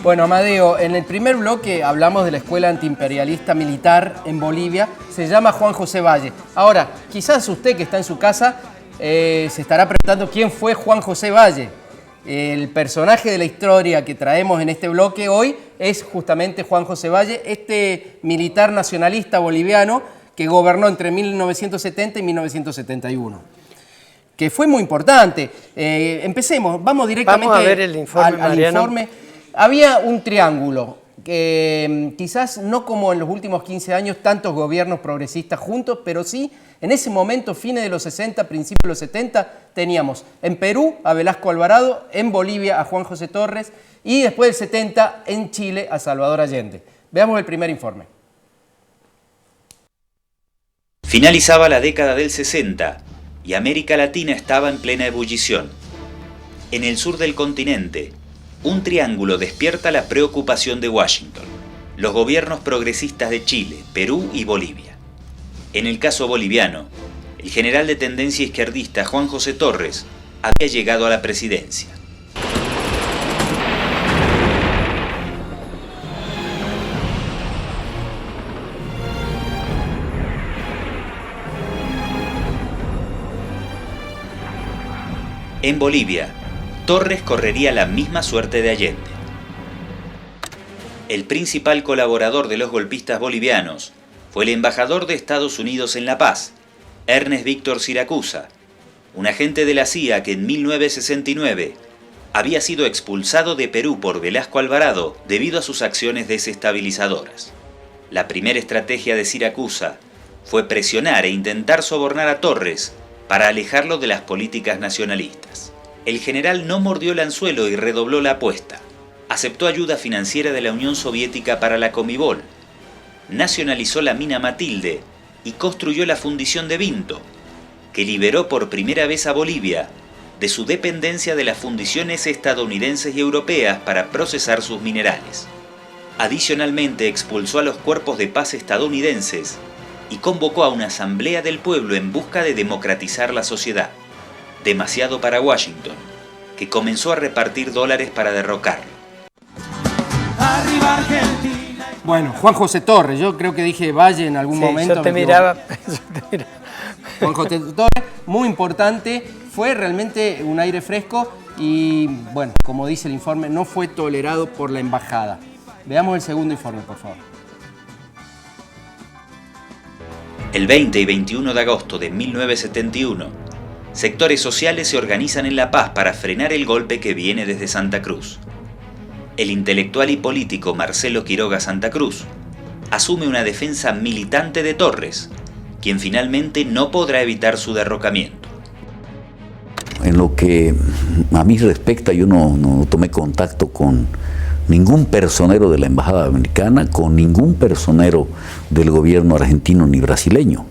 Bueno, Amadeo, en el primer bloque hablamos de la Escuela Antiimperialista Militar en Bolivia. Se llama Juan José Valle. Ahora, quizás usted que está en su casa se estará preguntando quién fue Juan José Valle. El personaje de la historia que traemos en este bloque hoy es justamente Juan José Valle, este militar nacionalista boliviano que gobernó entre 1970 y 1971. Que fue muy importante. Empecemos, vamos directamente vamos a ver el informe, al informe. Había un triángulo, que quizás no como en los últimos 15 años tantos gobiernos progresistas juntos, pero sí, en ese momento, fines de los 60, principios de los 70, teníamos en Perú a Velasco Alvarado, en Bolivia a Juan José Torres y después del 70 en Chile a Salvador Allende. Veamos el primer informe. Finalizaba la década del 60 y América Latina estaba en plena ebullición. En el sur del continente, un triángulo despierta la preocupación de Washington: los gobiernos progresistas de Chile, Perú y Bolivia. En el caso boliviano, el general de tendencia izquierdista Juan José Torres había llegado a la presidencia. En Bolivia, Torres correría la misma suerte de Allende. El principal colaborador de los golpistas bolivianos fue el embajador de Estados Unidos en La Paz, Ernest Víctor Siracusa, un agente de la CIA que en 1969 había sido expulsado de Perú por Velasco Alvarado debido a sus acciones desestabilizadoras. La primera estrategia de Siracusa fue presionar e intentar sobornar a Torres para alejarlo de las políticas nacionalistas. El general no mordió el anzuelo y redobló la apuesta. Aceptó ayuda financiera de la Unión Soviética para la Comibol, nacionalizó la mina Matilde y construyó la fundición de Vinto, que liberó por primera vez a Bolivia de su dependencia de las fundiciones estadounidenses y europeas para procesar sus minerales. Adicionalmente expulsó a los cuerpos de paz estadounidenses y convocó a una asamblea del pueblo en busca de democratizar la sociedad. Demasiado para Washington, que comenzó a repartir dólares para derrocarlo. Arriba Argentina. Bueno, Juan José Torres, yo creo que dije Valle en algún momento. Yo te miraba. Juan José Torres, muy importante, fue realmente un aire fresco y, bueno, como dice el informe, no fue tolerado por la embajada. Veamos el segundo informe, por favor. El 20 y 21 de agosto de 1971, sectores sociales se organizan en La Paz para frenar el golpe que viene desde Santa Cruz. El intelectual y político Marcelo Quiroga Santa Cruz asume una defensa militante de Torres, quien finalmente no podrá evitar su derrocamiento. En lo que a mí respecta, yo no tomé contacto con ningún personero de la Embajada Americana, con ningún personero del gobierno argentino ni brasileño.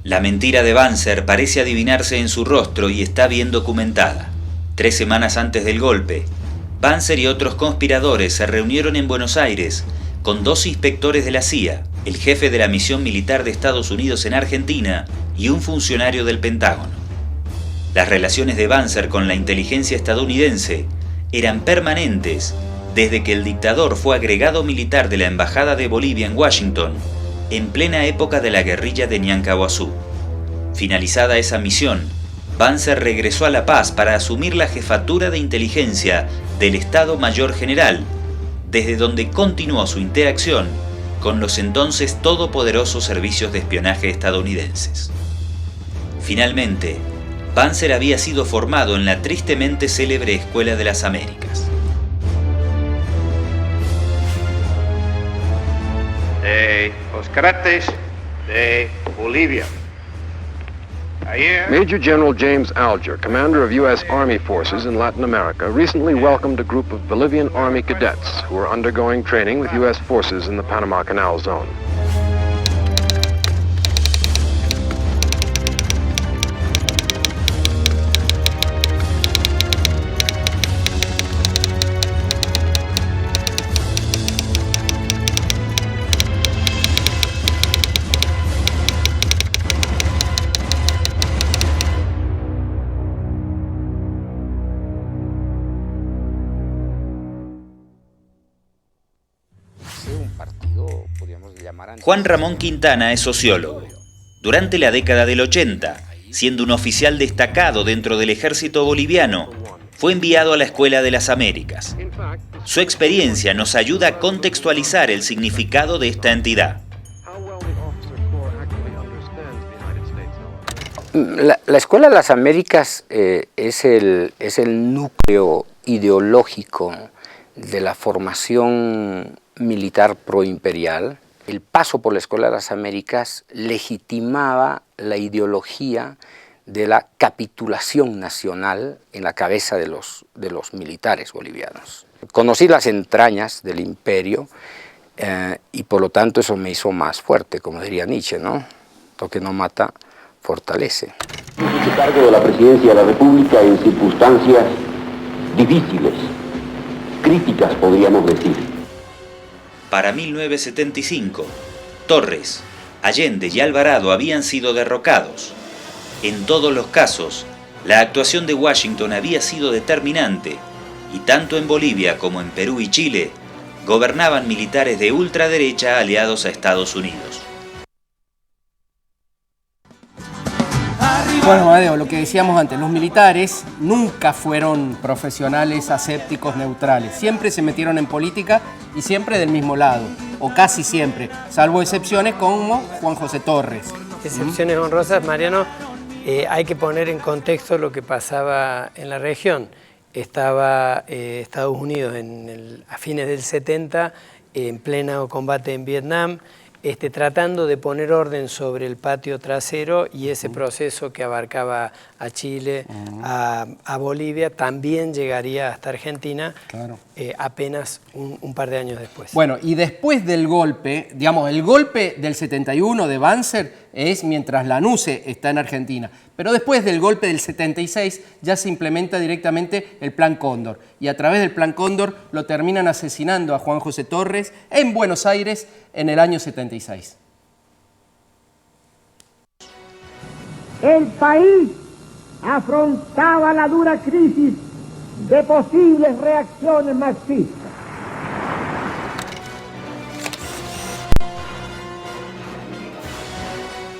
La mentira de Banzer parece adivinarse en su rostro y está bien documentada. 3 semanas antes del golpe, Banzer y otros conspiradores se reunieron en Buenos Aires con 2 inspectores de la CIA, el jefe de la misión militar de Estados Unidos en Argentina y un funcionario del Pentágono. Las relaciones de Banzer con la inteligencia estadounidense eran permanentes desde que el dictador fue agregado militar de la Embajada de Bolivia en Washington en plena época de la guerrilla de Ñancahuazú. Finalizada esa misión, Banzer regresó a La Paz para asumir la jefatura de inteligencia del Estado Mayor General, desde donde continuó su interacción con los entonces todopoderosos servicios de espionaje estadounidenses. Finalmente, Banzer había sido formado en la tristemente célebre Escuela de las Américas. De los Crates de Bolivia. Ayer, Major General James Alger, commander of U.S. Army forces in Latin America, recently welcomed a group of Bolivian Army cadets who are undergoing training with U.S. forces in the Panama Canal Zone. Juan Ramón Quintana es sociólogo. Durante la década del 80, siendo un oficial destacado dentro del ejército boliviano, fue enviado a la Escuela de las Américas. Su experiencia nos ayuda a contextualizar el significado de esta entidad. La Escuela de las Américas es el núcleo ideológico de la formación militar proimperial. El paso por la Escuela de las Américas legitimaba la ideología de la capitulación nacional en la cabeza de los militares bolivianos. Conocí las entrañas del imperio y por lo tanto eso me hizo más fuerte, como diría Nietzsche, ¿no? Lo que no mata, fortalece. Se cargo de la presidencia de la República en circunstancias difíciles, críticas podríamos decir. Para 1975, Torres, Allende y Alvarado habían sido derrocados. En todos los casos, la actuación de Washington había sido determinante, y tanto en Bolivia como en Perú y Chile, gobernaban militares de ultraderecha aliados a Estados Unidos. Bueno, Amadeo, lo que decíamos antes, los militares nunca fueron profesionales asépticos neutrales. Siempre se metieron en política y siempre del mismo lado, o casi siempre, salvo excepciones como Juan José Torres. Excepciones honrosas, Mariano. Hay que poner en contexto lo que pasaba en la región. Estaba Estados Unidos a fines del 70, en pleno combate en Vietnam, tratando de poner orden sobre el patio trasero, y ese proceso que abarcaba a Chile, a Bolivia, también llegaría hasta Argentina, claro, apenas un par de años después. Bueno, y después del golpe, digamos, el golpe del 71 de Banzer es mientras la NUCE está en Argentina, pero después del golpe del 76 ya se implementa directamente el Plan Cóndor, y a través del Plan Cóndor lo terminan asesinando a Juan José Torres en Buenos Aires en el año 76. El país afrontaba la dura crisis de posibles reacciones marxistas.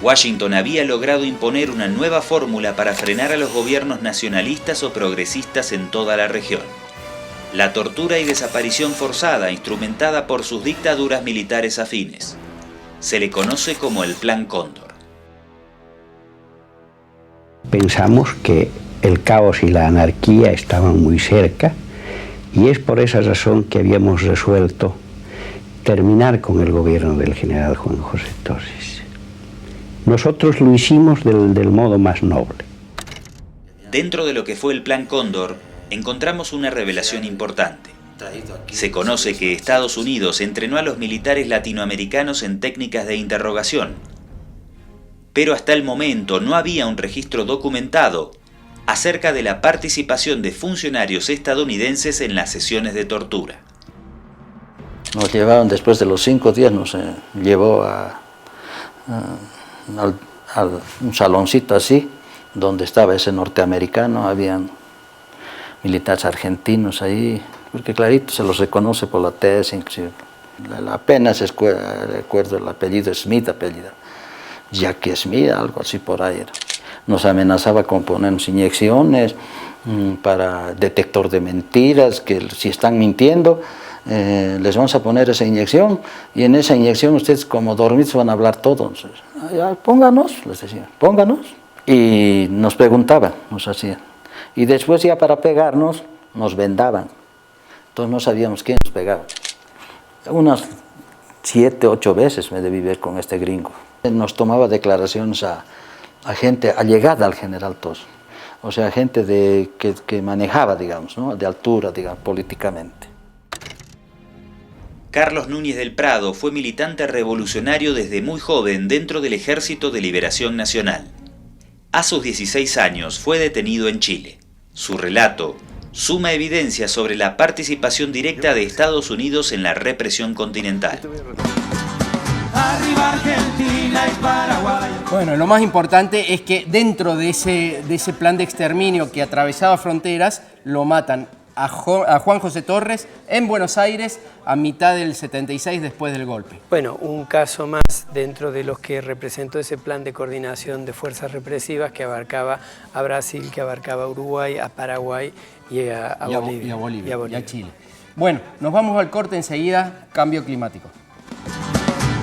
Washington había logrado imponer una nueva fórmula para frenar a los gobiernos nacionalistas o progresistas en toda la región: la tortura y desaparición forzada instrumentada por sus dictaduras militares afines. Se le conoce como el Plan Cóndor. Pensamos que el caos y la anarquía estaban muy cerca, y es por esa razón que habíamos resuelto terminar con el gobierno del general Juan José Torres. Nosotros lo hicimos del modo más noble. Dentro de lo que fue el Plan Cóndor, encontramos una revelación importante. Se conoce que Estados Unidos entrenó a los militares latinoamericanos en técnicas de interrogación, pero hasta el momento no había un registro documentado acerca de la participación de funcionarios estadounidenses en las sesiones de tortura. Nos llevaron, después de los 5 días, nos llevó a un saloncito así, donde estaba ese norteamericano, habían militares argentinos ahí, porque clarito se los reconoce por la tesis, inclusive. Apenas recuerdo el apellido Smith, Jackie Smith, algo así por ahí era. Nos amenazaba con ponernos inyecciones para detector de mentiras, que si están mintiendo, les vamos a poner esa inyección, y en esa inyección ustedes como dormidos van a hablar todo. Entonces, ya, pónganos, les decía, pónganos. Y nos preguntaban, nos hacían. Y después ya para pegarnos, nos vendaban. Entonces no sabíamos quién nos pegaba. Unas 7, 8 veces me debí ver con este gringo. Nos tomaba declaraciones a gente allegada al general Tos. O sea, gente que manejaba, digamos, ¿no?, de altura, digamos, políticamente. Carlos Núñez del Prado fue militante revolucionario desde muy joven dentro del Ejército de Liberación Nacional. A sus 16 años fue detenido en Chile. Su relato suma evidencia sobre la participación directa de Estados Unidos en la represión continental. Arriba Argentina y Paraguay. Bueno, lo más importante es que dentro de ese plan de exterminio que atravesaba fronteras, lo matan a Juan José Torres en Buenos Aires a mitad del 76 después del golpe. Bueno, un caso más dentro de los que representó ese plan de coordinación de fuerzas represivas que abarcaba a Brasil, que abarcaba a Uruguay, a Paraguay y a Bolivia. Y a Chile. Bueno, nos vamos al corte enseguida, cambio climático.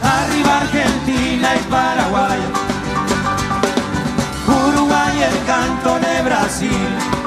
Arriba Argentina y Paraguay, Uruguay el canto de Brasil.